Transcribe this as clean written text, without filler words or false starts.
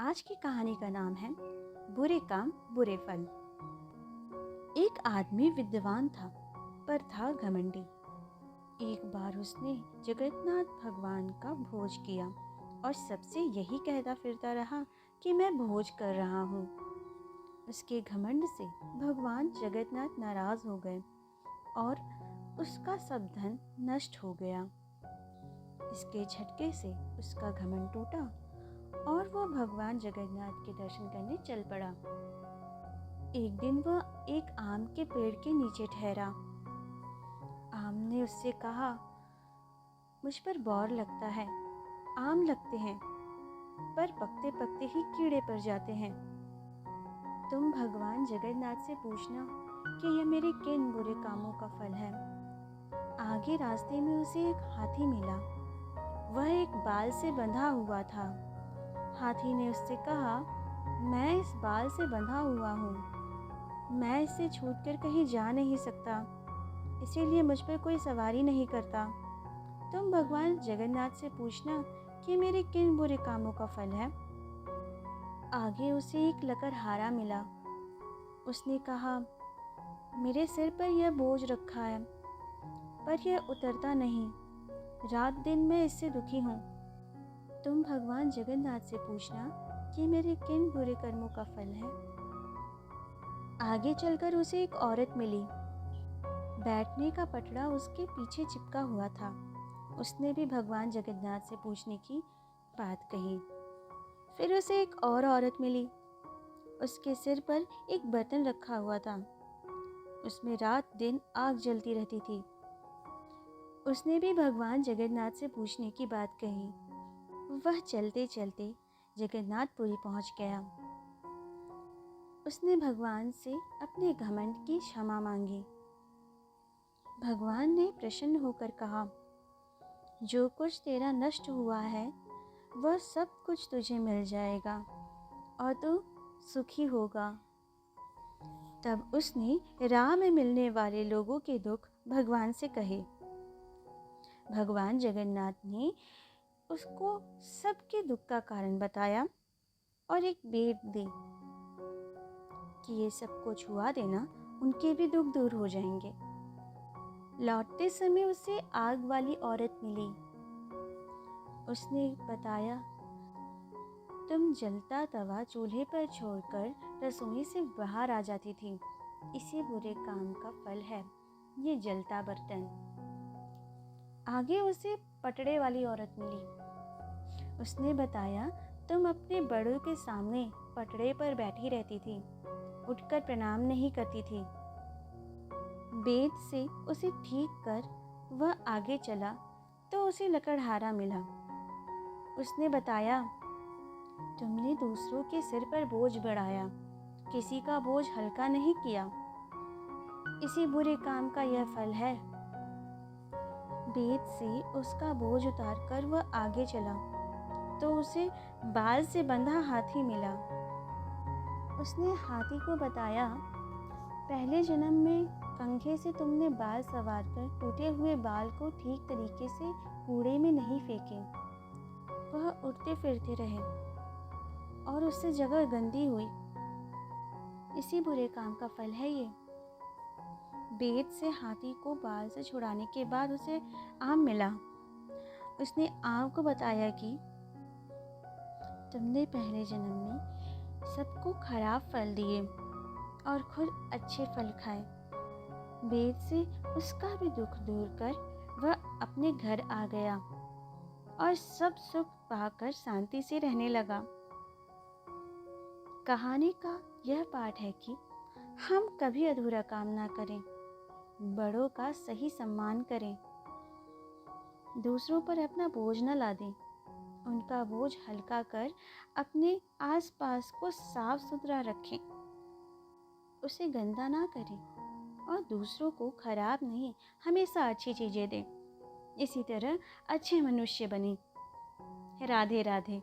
आज की कहानी का नाम है बुरे काम बुरे फल। एक आदमी विद्वान था पर था घमंडी। एक बार उसने जगन्नाथ भगवान का भोज किया और सबसे यही कहता फिरता रहा कि मैं भोज कर रहा हूँ। उसके घमंड से भगवान जगन्नाथ नाराज हो गए और उसका सब धन नष्ट हो गया। इसके झटके से उसका घमंड टूटा और वो भगवान जगन्नाथ के दर्शन करने चल पड़ा। एक दिन वह एक आम के पेड़ के नीचे ठहरा। आम ने उससे कहा, मुझ पर बौर लगता है, आम लगते हैं पर पकते पकते ही कीड़े पड़ जाते हैं। तुम भगवान जगन्नाथ से पूछना कि यह मेरे किन बुरे कामों का फल है। आगे रास्ते में उसे एक हाथी मिला। वह एक बाल से बंधा हुआ था। हाथी ने उससे कहा, मैं इस बाल से बंधा हुआ हूँ, मैं इससे छूटकर कहीं जा नहीं सकता, इसीलिए मुझ पर कोई सवारी नहीं करता। तुम भगवान जगन्नाथ से पूछना कि मेरे किन बुरे कामों का फल है। आगे उसे एक लकड़हारा मिला। उसने कहा, मेरे सिर पर यह बोझ रखा है पर यह उतरता नहीं, रात दिन मैं इससे दुखी हूँ। तुम भगवान जगन्नाथ से पूछना कि मेरे किन बुरे कर्मों का फल है। आगे चलकर उसे एक औरत मिली। बैठने का पटड़ा उसके पीछे चिपका हुआ था। उसने भी भगवान जगन्नाथ से पूछने की बात कही। फिर उसे एक और औरत मिली। उसके सिर पर एक बर्तन रखा हुआ था। उसमें रात दिन आग जलती रहती थी। उसने भी भगवान जगन्नाथ से पूछने की बात कही। वह चलते चलते जगन्नाथपुरी पहुंच गया। उसने भगवान से अपने घमंड की क्षमा मांगी। भगवान ने प्रसन्न होकर कहा, जो कुछ तेरा नष्ट हुआ है वह सब कुछ तुझे मिल जाएगा और तू सुखी होगा। तब उसने राह में मिलने वाले लोगों के दुख भगवान से कहे। भगवान जगन्नाथ ने उसको सबके दुख का कारण बताया और एक बेट दी कि ये सबको छुआ देना, उनके भी दुख दूर हो जाएंगे। लौटते समय उसे आग वाली औरत मिली। उसने बताया, तुम जलता तवा चूल्हे पर छोड़कर रसोई से बाहर आ जाती थी, इसी बुरे काम का फल है ये जलता बर्तन। आगे उसे पटड़े वाली औरत मिली। उसने बताया, तुम अपने बड़ों के सामने पटड़े पर बैठी रहती थी, उठकर प्रणाम नहीं करती थी। बेद से उसे ठीक कर वह आगे चला तो उसे लकड़हारा मिला। उसने बताया, तुमने दूसरों के सिर पर बोझ बढ़ाया, किसी का बोझ हल्का नहीं किया, इसी बुरे काम का यह फल है। बेद से उसका बोझ उतारकर वह आगे चला तो उसे बाल से बंधा हाथी मिला। उसने हाथी को बताया, पहले जन्म में कंघे से तुमने बाल सवार कर टूटे हुए बाल को ठीक तरीके से कूड़े में नहीं फेंके, वह उड़ते फिरते रहे और उससे जगह गंदी हुई, इसी बुरे काम का फल है ये। बेद से हाथी को बाल से छुड़ाने के बाद उसे आम मिला। उसने आम को बताया कि तुमने पहले जन्म में सबको खराब फल दिए और खुद अच्छे फल खाए। बेद से उसका भी दुख दूर कर वह अपने घर आ गया और सब सुख पाकर शांति से रहने लगा। कहानी का यह पाठ है कि हम कभी अधूरा काम ना करें, बड़ों का सही सम्मान करें, दूसरों पर अपना बोझ न लादें, उनका बोझ हल्का कर अपने आसपास को साफ सुथरा रखें, उसे गंदा ना करें और दूसरों को खराब नहीं, हमेशा अच्छी चीज़ें दें। इसी तरह अच्छे मनुष्य बनें। राधे राधे।